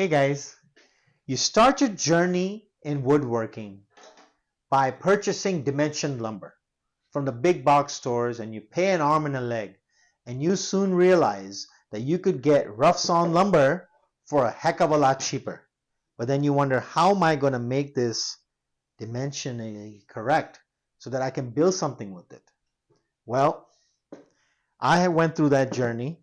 Hey guys, you start your journey in woodworking by purchasing dimension lumber from the big box stores, and you pay an arm and a leg, and you soon realize that you could get rough sawn lumber for a heck of a lot cheaper. But then you wonder, how am I going to make this dimensionally correct so that I can build something with it? Well, I went through that journey,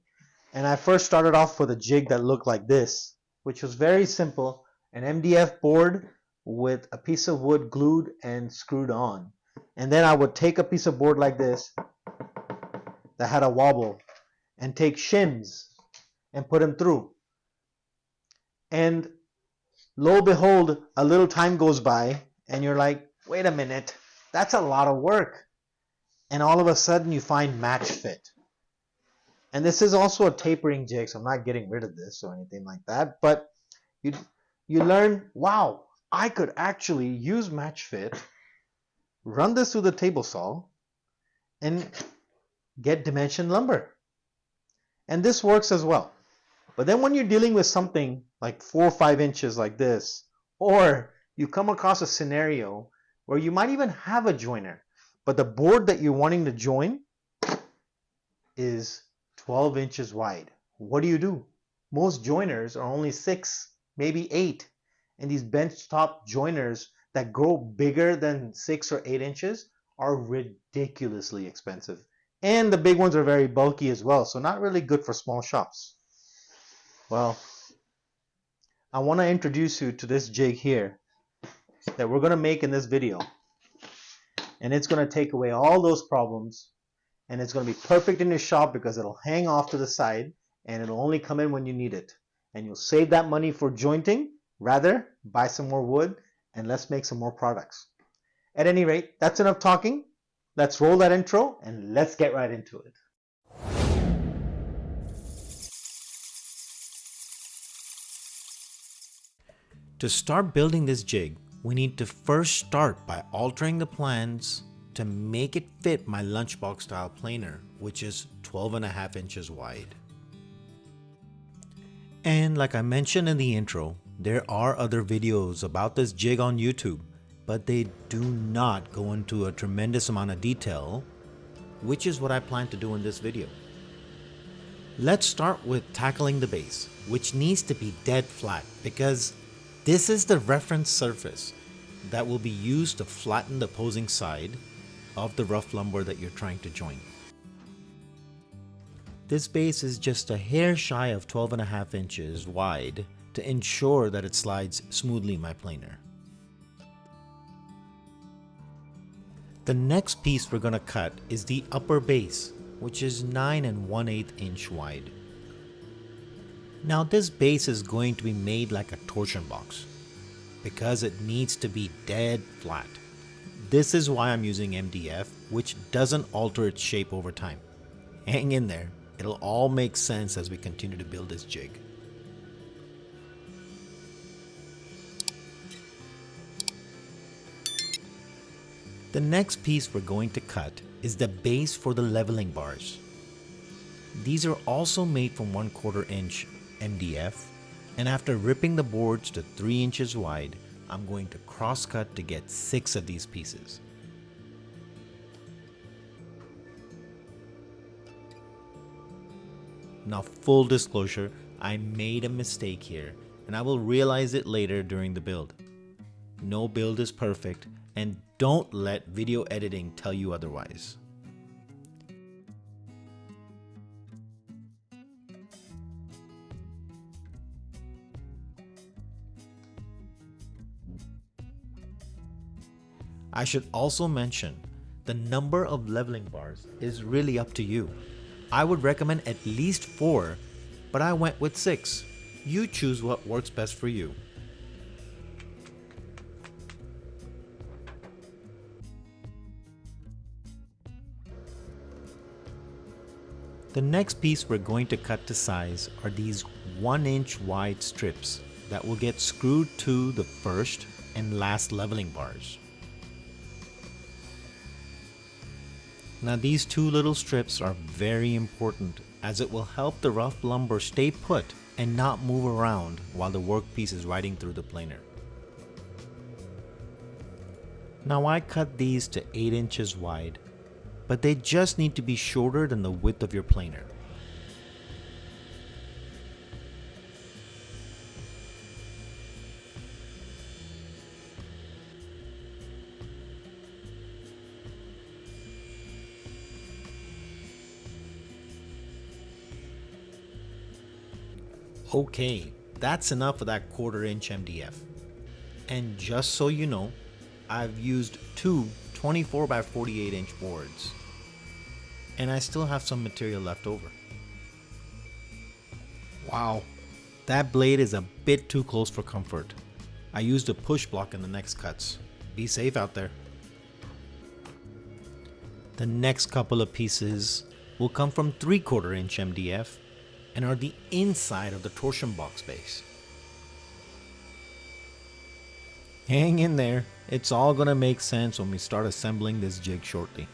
and I first started off with a jig that looked like this, which was very simple, an MDF board with a piece of wood glued and screwed on. And then I would take a piece of board like this that had a wobble and take shims and put them through. And lo and behold, a little time goes by and you're like, wait a minute, that's a lot of work. And all of a sudden you find match fit. And this is also a tapering jig, so I'm not getting rid of this or anything like that. But you learn, wow, I could actually use match fit, run this through the table saw, and get dimension lumber. And this works as well. But then when you're dealing with something like 4 or 5 inches like this, or you come across a scenario where you might even have a joiner, but the board that you're wanting to join is 12 inches wide. What do? Most joiners are only 6, maybe 8. And these benchtop joiners that grow bigger than 6 or 8 inches are ridiculously expensive. And the big ones are very bulky as well, so not really good for small shops. Well, I want to introduce you to this jig here that we're going to make in this video. And it's going to take away all those problems. And it's going to be perfect in your shop because it'll hang off to the side and it'll only come in when you need it. And you'll save that money for jointing. Rather, buy some more wood and let's make some more products. At any rate, that's enough talking. Let's roll that intro and let's get right into it. To start building this jig, we need to first start by altering the plans to make it fit my lunchbox style planer, which is 12.5 inches wide. And like I mentioned in the intro, there are other videos about this jig on YouTube, but they do not go into a tremendous amount of detail, which is what I plan to do in this video. Let's start with tackling the base, which needs to be dead flat because this is the reference surface that will be used to flatten the opposing side of the rough lumber that you're trying to join. This base is just a hair shy of 12.5 inches wide to ensure that it slides smoothly in my planer. The next piece we're going to cut is the upper base, which is 9 1/8 inch wide. Now this base is going to be made like a torsion box because it needs to be dead flat. This is why I'm using MDF, which doesn't alter its shape over time. Hang in there, it'll all make sense as we continue to build this jig. The next piece we're going to cut is the base for the leveling bars. These are also made from 1/4 inch MDF, and after ripping the boards to 3 inches wide, I'm going to cross cut to get 6 of these pieces. Now, full disclosure, I made a mistake here and I will realize it later during the build. No build is perfect, and don't let video editing tell you otherwise. I should also mention, the number of leveling bars is really up to you. I would recommend at least 4, but I went with 6. You choose what works best for you. The next piece we're going to cut to size are these 1 inch wide strips that will get screwed to the first and last leveling bars. Now these 2 little strips are very important as it will help the rough lumber stay put and not move around while the workpiece is riding through the planer. Now I cut these to 8 inches wide, but they just need to be shorter than the width of your planer. Okay, that's enough of that 1/4 inch MDF. And just so you know, I've used two 24 by 48 inch boards. And I still have some material left over. Wow, that blade is a bit too close for comfort. I used a push block in the next cuts. Be safe out there. The next couple of pieces will come from 3/4 inch MDF and are the inside of the torsion box base. Hang in there, it's all gonna make sense when we start assembling this jig shortly.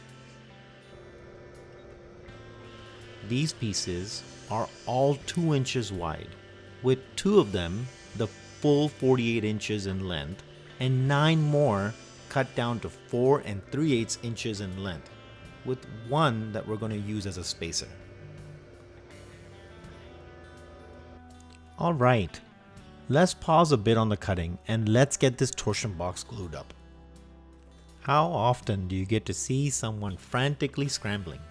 These pieces are all 2 inches wide, with 2 of them the full 48 inches in length and 9 more cut down to 4 3/8 inches in length, with one that we're going to use as a spacer. Alright, let's pause a bit on the cutting and let's get this torsion box glued up. How often do you get to see someone frantically scrambling?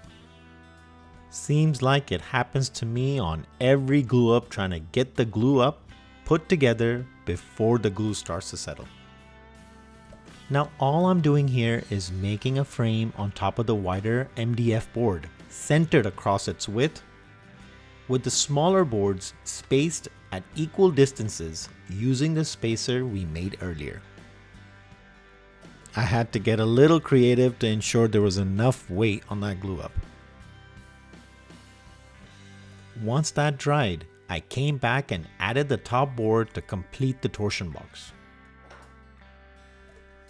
Seems like it happens to me on every glue up, trying to get the glue up put together before the glue starts to settle. Now all I'm doing here is making a frame on top of the wider MDF board, centered across its width, with the smaller boards spaced at equal distances using the spacer we made earlier. I had to get a little creative to ensure there was enough weight on that glue up. Once that dried, I came back and added the top board to complete the torsion box.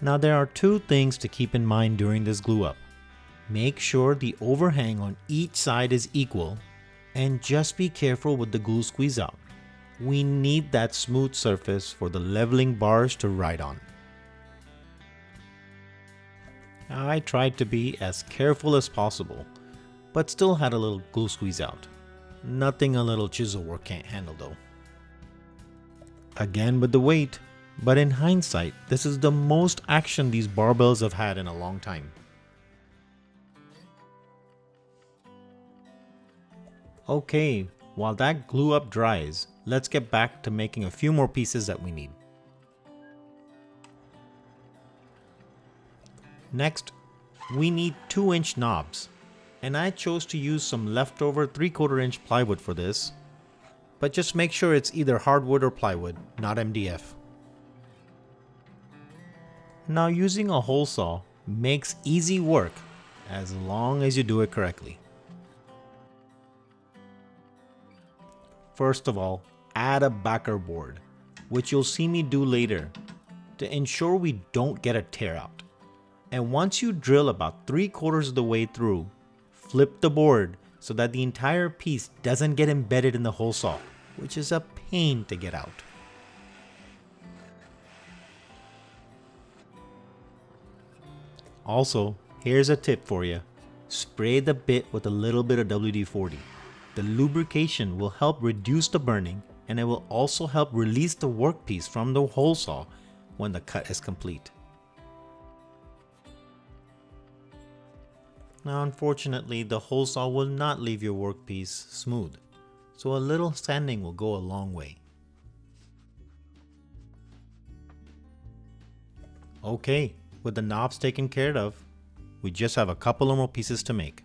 Now there are 2 things to keep in mind during this glue up. Make sure the overhang on each side is equal, and just be careful with the glue squeeze out. We need that smooth surface for the leveling bars to ride on. I tried to be as careful as possible, but still had a little glue squeeze out. Nothing a little chisel work can't handle though. Again with the weight, but in hindsight, this is the most action these barbells have had in a long time. Okay, while that glue up dries, let's get back to making a few more pieces that we need. Next, we need 2-inch knobs, and I chose to use some leftover 3/4 inch plywood for this, but just make sure it's either hardwood or plywood, not MDF. Now using a hole saw makes easy work as long as you do it correctly. First of all, add a backer board, which you'll see me do later, to ensure we don't get a tear out. And once you drill about 3/4 of the way through, flip the board so that the entire piece doesn't get embedded in the hole saw, which is a pain to get out. Also, here's a tip for you. Spray the bit with a little bit of WD-40. The lubrication will help reduce the burning, and it will also help release the workpiece from the hole saw when the cut is complete. Now unfortunately, the hole saw will not leave your workpiece smooth, so a little sanding will go a long way. Okay, with the knobs taken care of, we just have a couple of more pieces to make.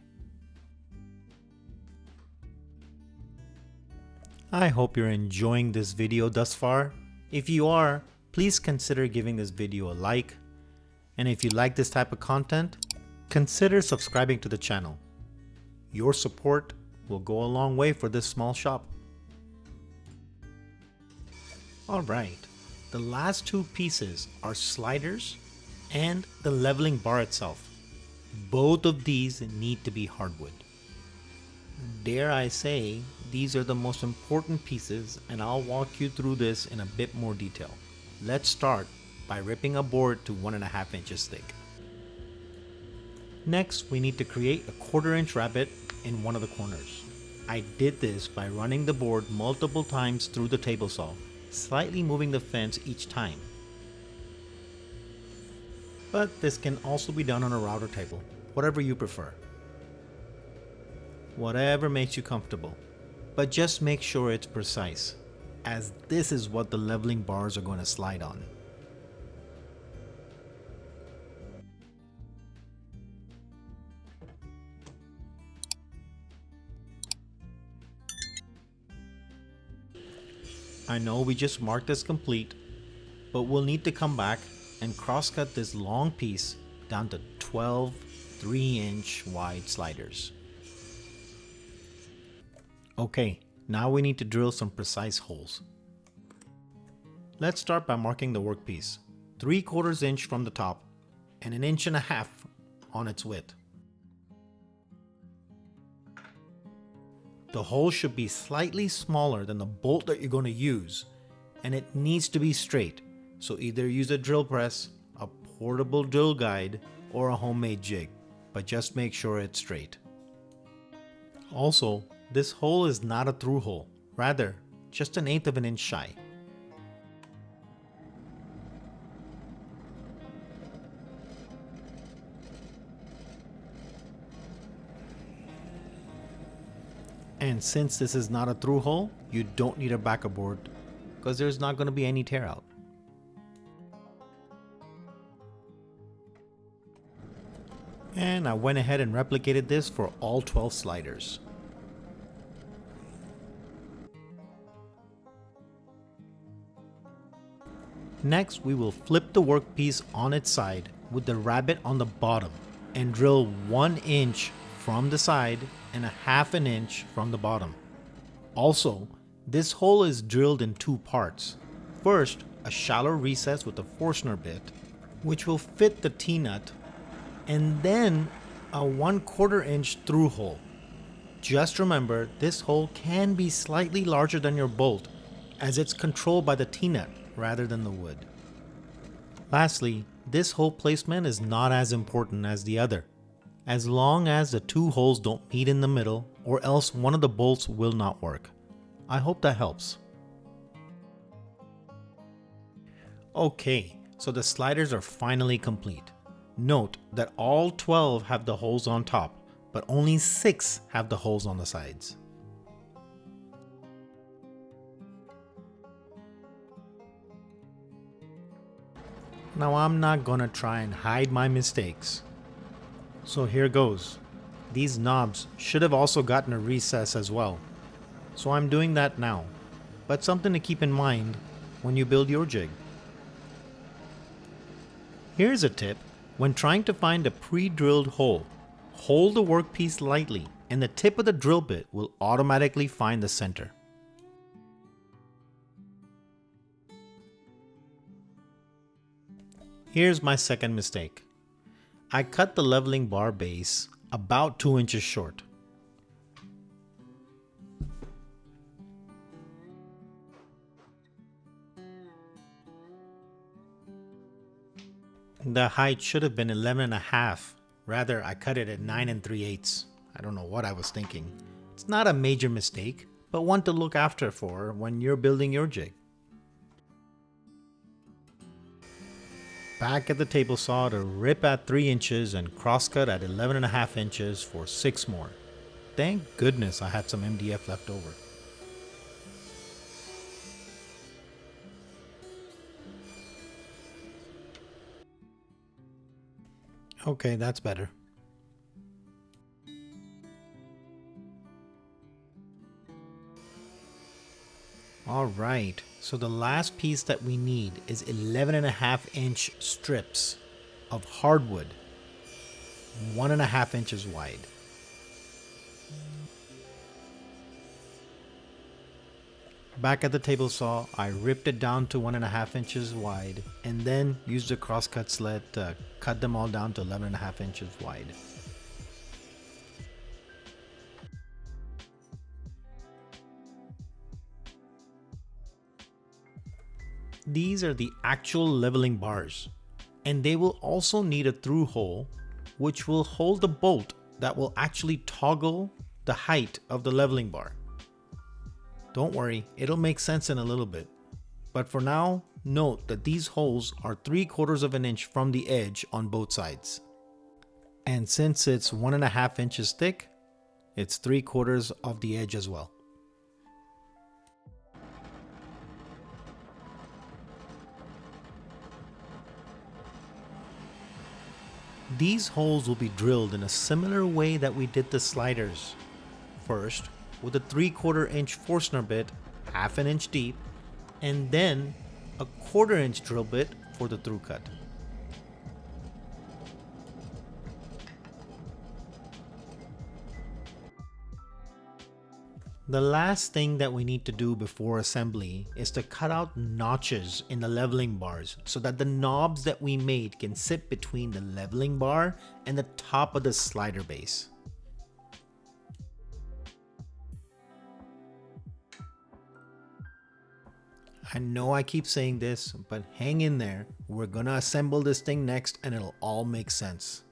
I hope you're enjoying this video thus far. If you are, please consider giving this video a like. And if you like this type of content, consider subscribing to the channel. Your support will go a long way for this small shop. Alright, the last 2 pieces are sliders and the leveling bar itself. Both of these need to be hardwood. Dare I say, these are the most important pieces, and I'll walk you through this in a bit more detail. Let's start by ripping a board to 1.5 inches thick. Next, we need to create a 1/4 inch rabbet in one of the corners. I did this by running the board multiple times through the table saw, slightly moving the fence each time. But this can also be done on a router table, whatever you prefer. Whatever makes you comfortable, but just make sure it's precise, as this is what the leveling bars are going to slide on. I know we just marked this complete, but we'll need to come back and cross-cut this long piece down to 12 3-inch wide sliders. Okay, now we need to drill some precise holes. Let's start by marking the workpiece, 3/4 inch from the top and 1.5 inches on its width. The hole should be slightly smaller than the bolt that you're going to use, and it needs to be straight, so either use a drill press, a portable drill guide, or a homemade jig, but just make sure it's straight. Also, this hole is not a through hole, rather just 1/8 of an inch shy. And since this is not a through hole, you don't need a backer board because there's not going to be any tear out. And I went ahead and replicated this for all 12 sliders. Next, we will flip the workpiece on its side with the rabbet on the bottom and drill 1 inch from the side and 1/2 inch from the bottom. Also, this hole is drilled in 2 parts. First, a shallow recess with a Forstner bit, which will fit the T-nut, and then a 1/4 inch through hole. Just remember, this hole can be slightly larger than your bolt, as it's controlled by the T-nut rather than the wood. Lastly, this hole placement is not as important as the other, as long as the 2 holes don't meet in the middle, or else one of the bolts will not work. I hope that helps. Okay, so the sliders are finally complete. Note that all 12 have the holes on top, but only 6 have the holes on the sides. Now I'm not gonna try and hide my mistakes. So here goes. These knobs should have also gotten a recess as well. So I'm doing that now, but something to keep in mind when you build your jig. Here's a tip: when trying to find a pre-drilled hole, hold the workpiece lightly and the tip of the drill bit will automatically find the center. Here's my second mistake. I cut the leveling bar base about 2 inches short. The height should have been 11.5. Rather, I cut it at 9 3/8. I don't know what I was thinking. It's not a major mistake, but one to look after for when you're building your jig. Back at the table saw to rip at 3 inches and crosscut at 11.5 inches for 6 more. Thank goodness I had some MDF left over. Okay, that's better. Alright, so the last piece that we need is 11.5 inch strips of hardwood, 1.5 inches wide. Back at the table saw, I ripped it down to 1.5 inches wide and then used a crosscut sled to cut them all down to 11.5 inches wide. These are the actual leveling bars, and they will also need a through hole which will hold the bolt that will actually toggle the height of the leveling bar. Don't worry, it'll make sense in a little bit. But for now, note that these holes are 3/4 of an inch from the edge on both sides. And since it's 1.5 inches thick, it's 3/4 of the edge as well. These holes will be drilled in a similar way that we did the sliders. First, with a 3/4 inch Forstner bit, 1/2 inch deep, and then a 1/4 inch drill bit for the through cut. The last thing that we need to do before assembly is to cut out notches in the leveling bars so that the knobs that we made can sit between the leveling bar and the top of the slider base. I know I keep saying this, but hang in there. We're gonna assemble this thing next and it'll all make sense.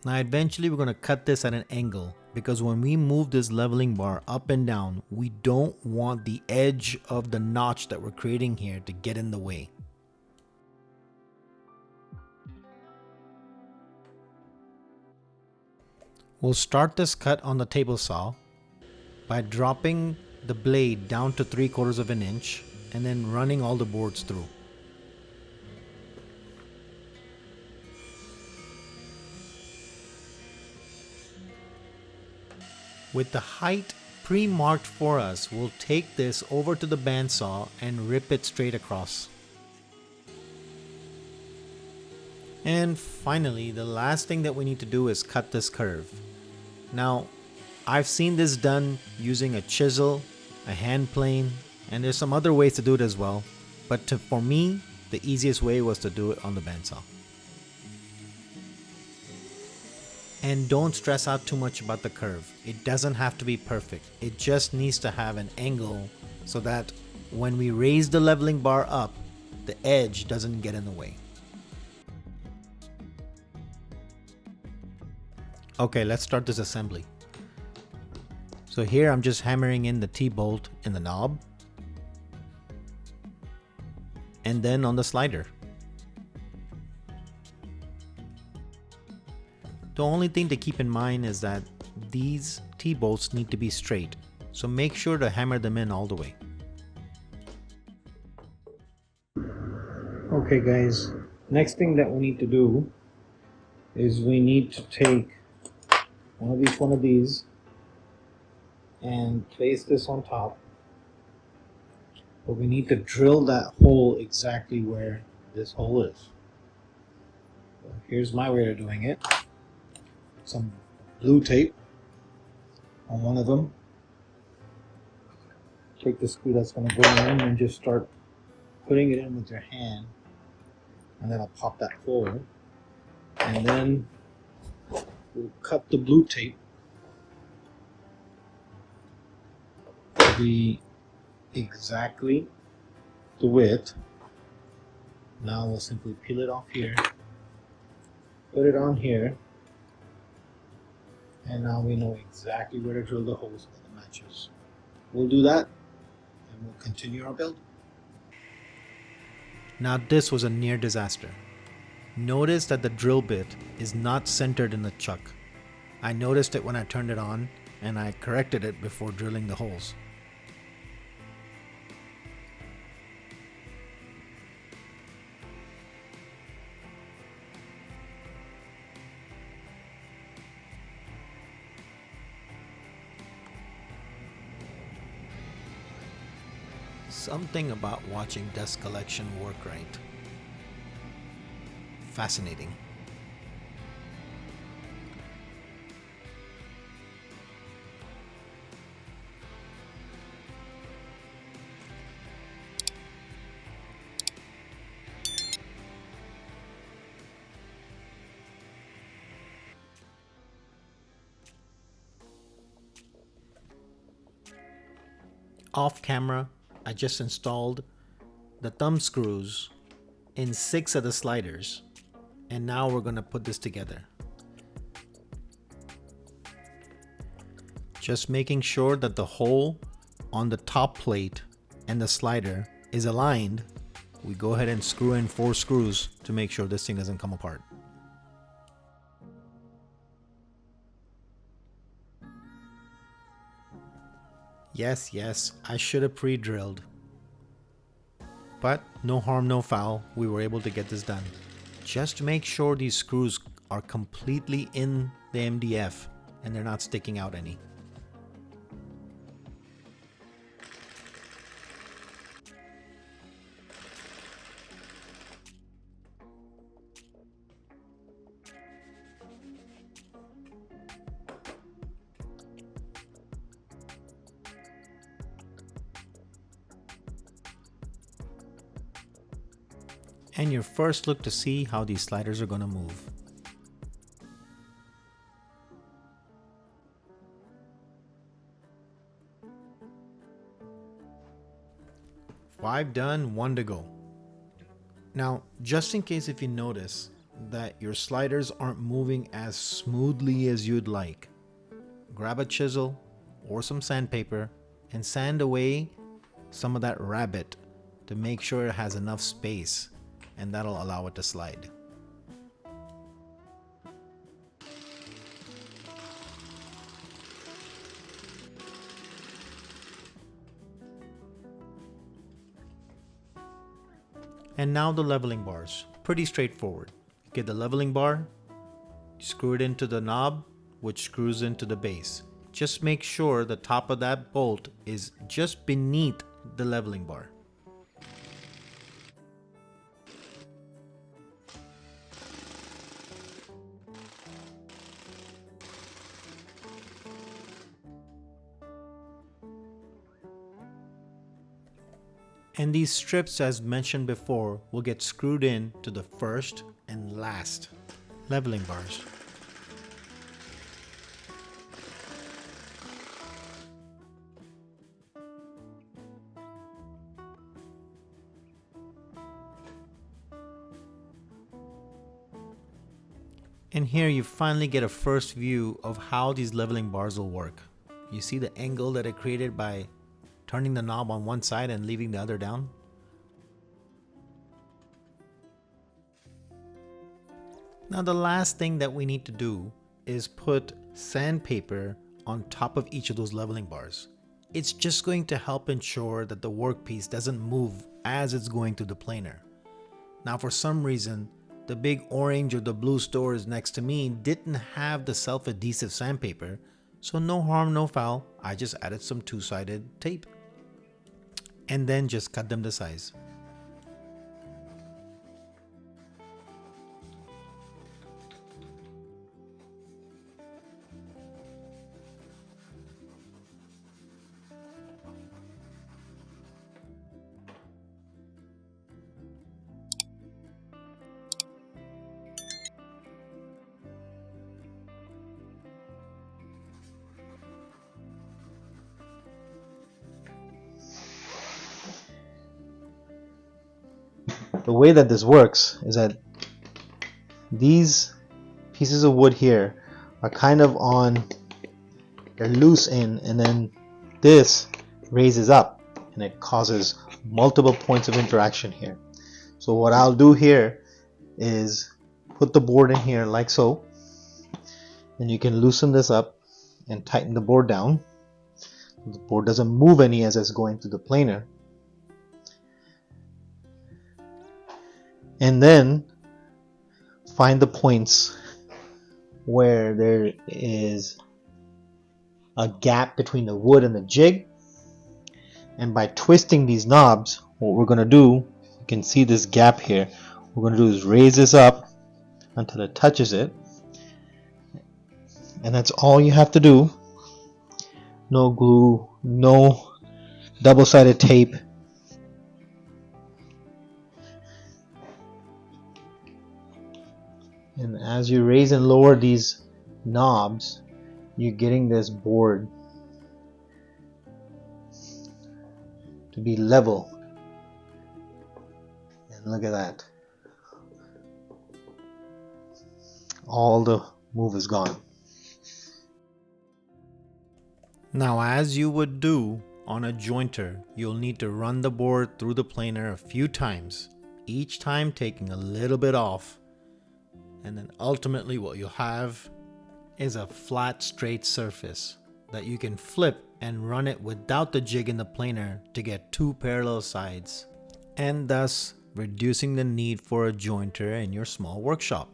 Now eventually we're going to cut this at an angle because when we move this leveling bar up and down, we don't want the edge of the notch that we're creating here to get in the way. We'll start this cut on the table saw by dropping the blade down to 3/4 of an inch and then running all the boards through. With the height pre-marked for us, we'll take this over to the bandsaw and rip it straight across. And finally, the last thing that we need to do is cut this curve. Now, I've seen this done using a chisel, a hand plane, and there's some other ways to do it as well. But for me, the easiest way was to do it on the bandsaw. And don't stress out too much about the curve. It doesn't have to be perfect. It just needs to have an angle so that when we raise the leveling bar up, the edge doesn't get in the way. Okay, let's start this assembly. So here I'm just hammering in the T-bolt in the knob and then on the slider. The only thing to keep in mind is that these T-bolts need to be straight, so make sure to hammer them in all the way. Okay guys, next thing that we need to do is we need to take one of these and place this on top, but we need to drill that hole exactly where this hole is. So here's my way of doing it. Some blue tape on one of them. Take the screw that's going to go in and just start putting it in with your hand, and then I'll pop that hole, and then we'll cut the blue tape to be exactly the width. Now we'll simply peel it off here, put it on here, and now we know exactly where to drill the holes for the matches. We'll do that and we'll continue our build. Now this was a near disaster. Notice that the drill bit is not centered in the chuck. I noticed it when I turned it on and I corrected it before drilling the holes. Something about watching dust collection work right. Fascinating. Off camera, I just installed the thumb screws in 6 of the sliders, and now we're going to put this together. Just making sure that the hole on the top plate and the slider is aligned. We go ahead and screw in 4 screws to make sure this thing doesn't come apart. Yes, I should have pre-drilled. But no harm, no foul. We were able to get this done. Just make sure these screws are completely in the MDF and they're not sticking out any. And your first look to see how these sliders are going to move. 5 done, 1 to go. Now, just in case if you notice that your sliders aren't moving as smoothly as you'd like, grab a chisel or some sandpaper and sand away some of that rabbit to make sure it has enough space, and that'll allow it to slide. And now the leveling bars. Pretty straightforward. Get the leveling bar, screw it into the knob, which screws into the base. Just make sure the top of that bolt is just beneath the leveling bar. And these strips, as mentioned before, will get screwed in to the first and last leveling bars. And here you finally get a first view of how these leveling bars will work. You see the angle that it created by turning the knob on one side and leaving the other down. Now the last thing that we need to do is put sandpaper on top of each of those leveling bars. It's just going to help ensure that the workpiece doesn't move as it's going through the planer. Now for some reason, the big orange or the blue stores next to me didn't have the self-adhesive sandpaper, so no harm, no foul. I just added some two-sided tape and then just cut them to size. The way that this works is that these pieces of wood here are kind of on, they're loose in, and then this raises up and it causes multiple points of interaction here. So what I'll do here is put the board in here like so, and you can loosen this up and tighten the board down. The board doesn't move any as it's going through the planer. And then find the points where there is a gap between the wood and the jig, and by twisting these knobs, what we're going to do, you can see this gap here, what we're going to do is raise this up until it touches it, and that's all you have to do. No glue, no double-sided tape. And as you raise and lower these knobs, you're getting this board to be level. And look at that. All the move is gone. Now, as you would do on a jointer, you'll need to run the board through the planer a few times, each time taking a little bit off. And then ultimately what you'll have is a flat, straight surface that you can flip and run it without the jig in the planer to get two parallel sides, and thus reducing the need for a jointer in your small workshop.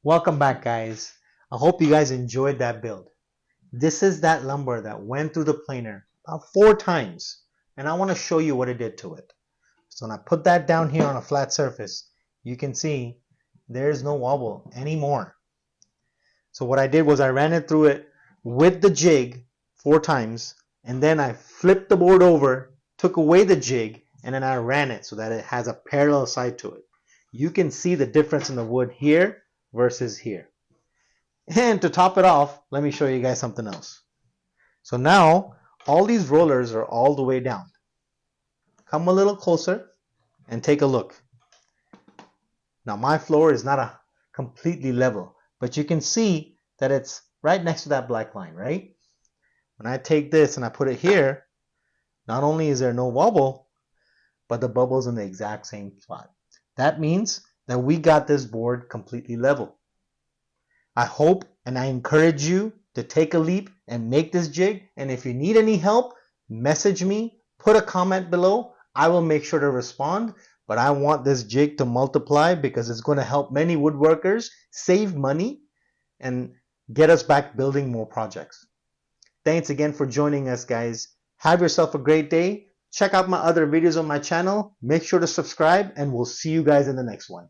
Welcome back, guys. I hope you guys enjoyed that build. This is that lumber that went through the planer about 4 times, and I want to show you what it did to it. So when I put that down here on a flat surface, you can see there's no wobble anymore. So what I did was I ran it through it with the jig 4 times, and then I flipped the board over, took away the jig, and then I ran it so that it has a parallel side to it. You can see the difference in the wood here versus here. And to top it off, let me show you guys something else. So now all these rollers are all the way down. Come a little closer and take a look. Now my floor is not a completely level, but you can see that it's right next to that black line, right? When I take this and I put it here, not only is there no wobble, but the bubble's in the exact same spot. That means that we got this board completely level. I hope and I encourage you to take a leap and make this jig. And if you need any help, message me, put a comment below. I will make sure to respond. But I want this jig to multiply because it's going to help many woodworkers save money and get us back building more projects. Thanks again for joining us, guys. Have yourself a great day. Check out my other videos on my channel. Make sure to subscribe, and we'll see you guys in the next one.